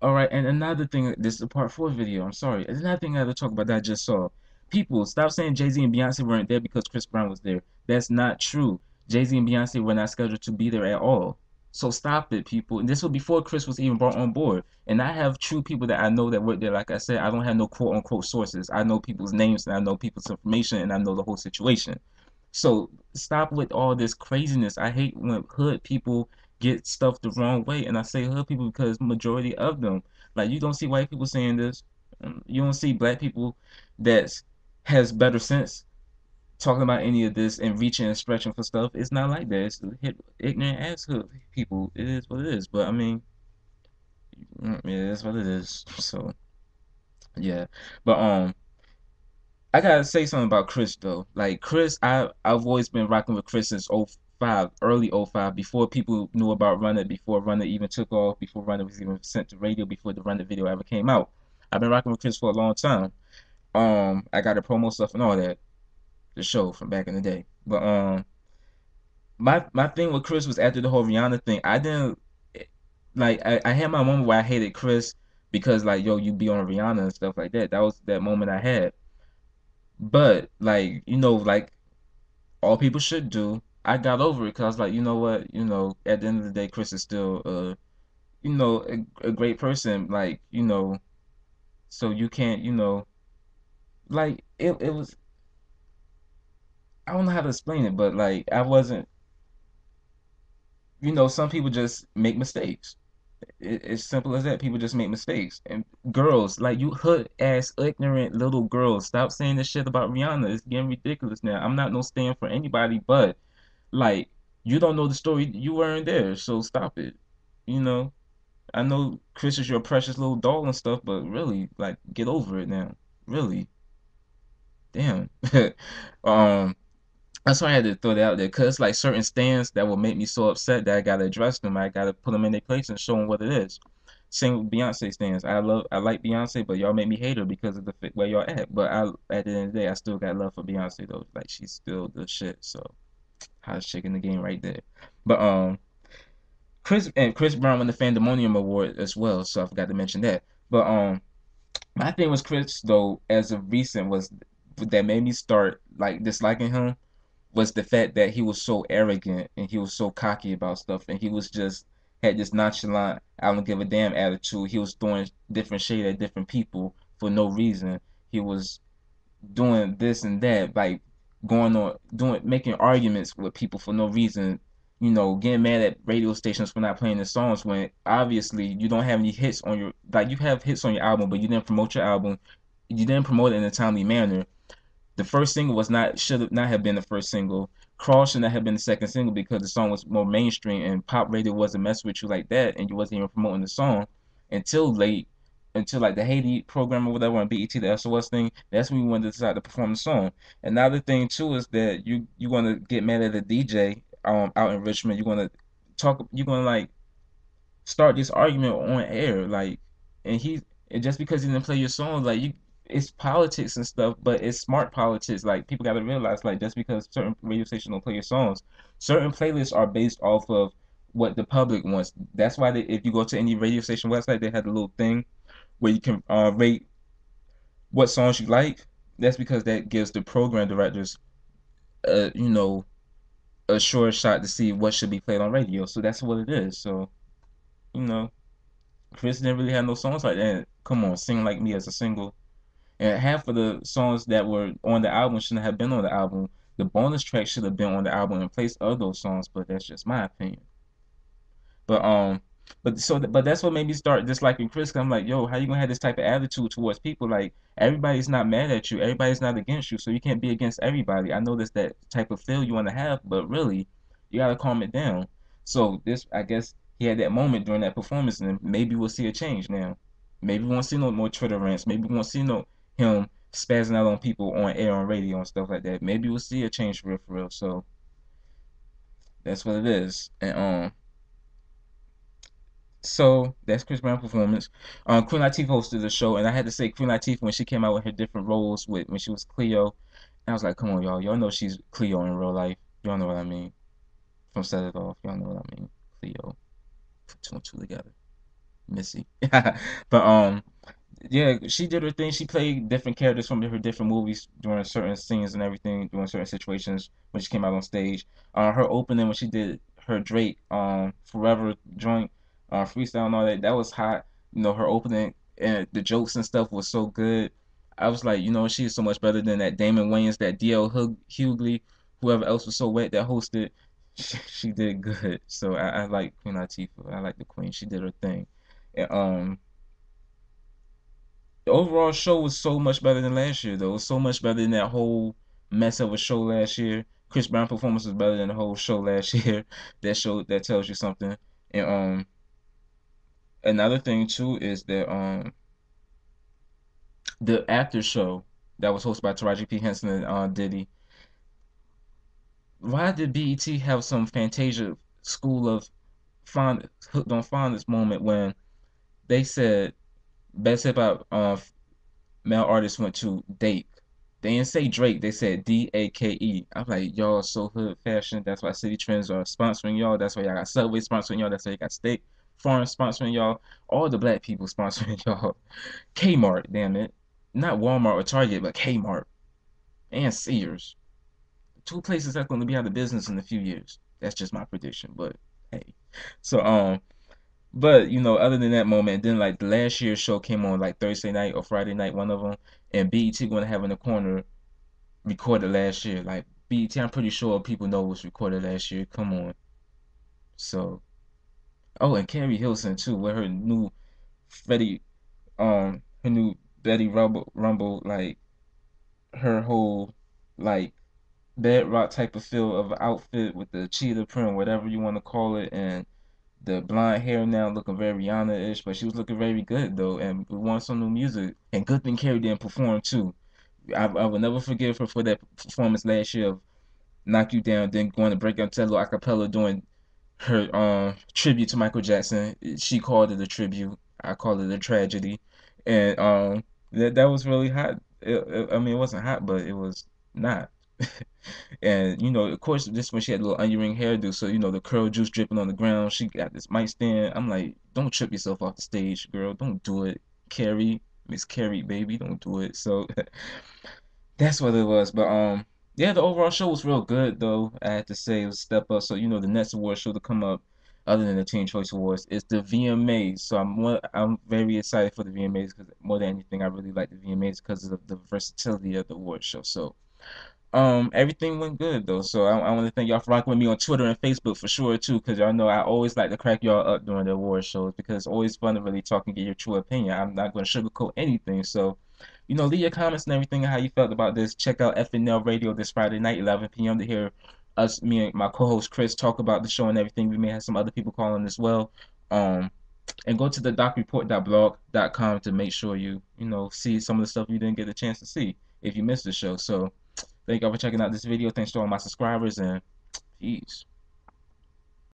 All right, and another thing, this is a part four video. I'm sorry. There's another thing I had to talk about that I just saw. People, stop saying Jay-Z and Beyonce weren't there because Chris Brown was there. That's not true. Jay-Z and Beyonce were not scheduled to be there at all. So stop it, people. And this was before Chris was even brought on board. And I have true people that I know that work there. Like I said, I don't have no quote unquote sources. I know people's names and I know people's information and I know the whole situation. So stop with all this craziness. I hate when hood people get stuff the wrong way, and I say hood people because majority of them, like you don't see white people saying this, you don't see black people that has better sense talking about any of this and reaching and stretching for stuff. It's not like that. It's ignorant ass hood people. It is what it is. But I mean, it is what it is. So yeah, but I gotta say something about Chris though. Like Chris, I've always been rocking with Chris since '05, early '05, before people knew about Run It, before Run It even took off, before Run It was even sent to radio, before the Run It video ever came out. I've been rocking with Chris for a long time. I got the promo stuff and all that, the show from back in the day. But my thing with Chris was after the whole Rihanna thing. I didn't like I had my moment where I hated Chris because like yo, you be on Rihanna and stuff like that. That was that moment I had. But like like all people should do. I got over it because like, you know what, at the end of the day, Chris is still a great person. Like, so you can't, like it was I don't know how to explain it, but like I wasn't, some people just make mistakes. It's simple as that. People just make mistakes. And girls, like you hood ass ignorant little girls, stop saying this shit about Rihanna. It's getting ridiculous now. I'm not no stand for anybody, but like, you don't know the story. You weren't there, so stop it. You know, I know Chris is your precious little doll and stuff, but really, like, get over it now. Really, damn. um, that's why I had to throw that out there, cause like certain stands that will make me so upset that I gotta address them. I gotta put them in their place and show them what it is. Same with Beyonce stands. I like Beyonce, but y'all make me hate her because of the where y'all at. But at the end of the day, I still got love for Beyonce though. Like she's still the shit. So hottest chick in the game right there. But Chris Brown won the Fandemonium Award as well, so I forgot to mention that. But my thing was Chris though, as of recent, was that made me start like disliking him was the fact that he was so arrogant and he was so cocky about stuff and he was just had this nonchalant, I don't give a damn attitude. He was throwing different shade at different people for no reason. He was doing this and that, like going on doing making arguments with people for no reason, getting mad at radio stations for not playing the songs when obviously you don't have any hits on your like you have hits on your album, but you didn't promote your album. You didn't promote it in a timely manner. The first single was not should not have been the first single. Crawl should not have been the second single because the song was more mainstream and pop radio wasn't messing with you like that, and you wasn't even promoting the song until late, until like the Haiti program or whatever on BET, the SOS thing. That's when you wanted to decide to perform the song. Another thing too is that you want to get mad at the DJ out in Richmond. You're gonna talk. You're gonna like start this argument on air, like, and and just because he didn't play your song, like it's politics and stuff, but it's smart politics. Like people got to realize, like just because certain radio stations don't play your songs, certain playlists are based off of what the public wants. That's why if you go to any radio station website, they have a little thing where you can rate what songs you like. That's because that gives the program directors, uh, you know, a sure shot to see what should be played on radio. So that's what it is. So you know. Chris didn't really have no songs like that. Come on, Sing Like Me as a single. And half of the songs that were on the album shouldn't have been on the album. The bonus track should have been on the album in place of those songs, but that's just my opinion. But but that's what made me start disliking Chris. 'Cause I'm like, yo, how you gonna have this type of attitude towards people? Like everybody's not mad at you, everybody's not against you, so you can't be against everybody. I know that's that type of feel you want to have, but really, you gotta calm it down. So this, I guess, he had that moment during that performance, and maybe we'll see a change now. Maybe we won't see no more Twitter rants. Maybe we won't see no him spazzing out on people on air, on radio, and stuff like that. Maybe we'll see a change for real. So that's what it is. And so that's Chris Brown performance. Queen Latifah hosted the show, and I had to say Queen Latifah when she came out with her different roles with when she was Cleo. And I was like, come on, y'all know she's Cleo in real life. Y'all know what I mean. From Set It Off, y'all know what I mean. Cleo, put two and two together. Missy. But yeah, she did her thing. She played different characters from her different movies during certain scenes and everything, during certain situations when she came out on stage. Her opening when she did her Drake Forever joint, freestyle and all that, that was hot. You know, her opening and the jokes and stuff was so good. I was like, you know, she is so much better than that Damon Wayans, that DL Hughley, whoever else was so wet that hosted. She did good. So I like Queen Latifah. I like the Queen. She did her thing. And, the overall show was so much better than last year, though. It was so much better than that whole mess of a show last year. Chris Brown performance was better than the whole show last year. That show that tells you something. And another thing too is that the after show that was hosted by Taraji P Henson and Diddy. Why did BET have some Fantasia School of Fond Hooked on Fondness moment when they said best hip hop male artist went to Dake? They didn't say Drake, they said Dake. I'm like, y'all so hood fashion. That's why City Trends are sponsoring y'all. That's why y'all got Subway sponsoring y'all. That's why you got State Farm sponsoring y'all. All the black people sponsoring y'all. Kmart, damn it. Not Walmart or Target, but Kmart and Sears. Two places that's going to be out of business in a few years. That's just my prediction, but hey. So but you know, other than that moment, then like the last year's show came on like Thursday night or Friday night, one of them, and BET going to have in the corner recorded last year. Like BET, I'm pretty sure people know was recorded last year. Come on. So, oh, and Carrie Hilson too, with her new Betty, her new Betty Rumble, like her whole like bedrock type of feel of outfit with the cheetah print, whatever you want to call it, and the blonde hair now looking very Rihanna-ish, but she was looking very good though, and we want some new music. And good thing Carrie didn't perform too. I will never forgive her for that performance last year of Knock You Down, then going to break out to a little acapella doing her tribute to Michael Jackson. She called it a tribute. I call it a tragedy, and that was really hot. I mean, it wasn't hot, but it was not. And you know, of course, this when she had a little onion ring hairdo, so you know the curl juice dripping on the ground. She got this mic stand. I'm like, don't trip yourself off the stage, girl. Don't do it, Carrie, Miss Carrie, baby. Don't do it. So that's what it was. But yeah, the overall show was real good though. I have to say it was a step up. So you know, the next award show to come up, other than the Teen Choice Awards, is the VMAs. So I'm very excited for the VMAs because more than anything, I really like the VMAs because of the versatility of the award show. So everything went good though. So I want to thank y'all for rocking with me on Twitter and Facebook for sure too, because y'all know I always like to crack y'all up during the award shows because it's always fun to really talk and get your true opinion. I'm not going to sugarcoat anything. So, you know, leave your comments and everything and how you felt about this. Check out FNL Radio this Friday night, 11 p.m. to hear us, me and my co-host Chris talk about the show and everything. We may have some other people calling as well. Um, and go to the docreport.blog.com to make sure you know see some of the stuff you didn't get a chance to see if you missed the show. So. Thank y'all for checking out this video. Thanks to all my subscribers and peace.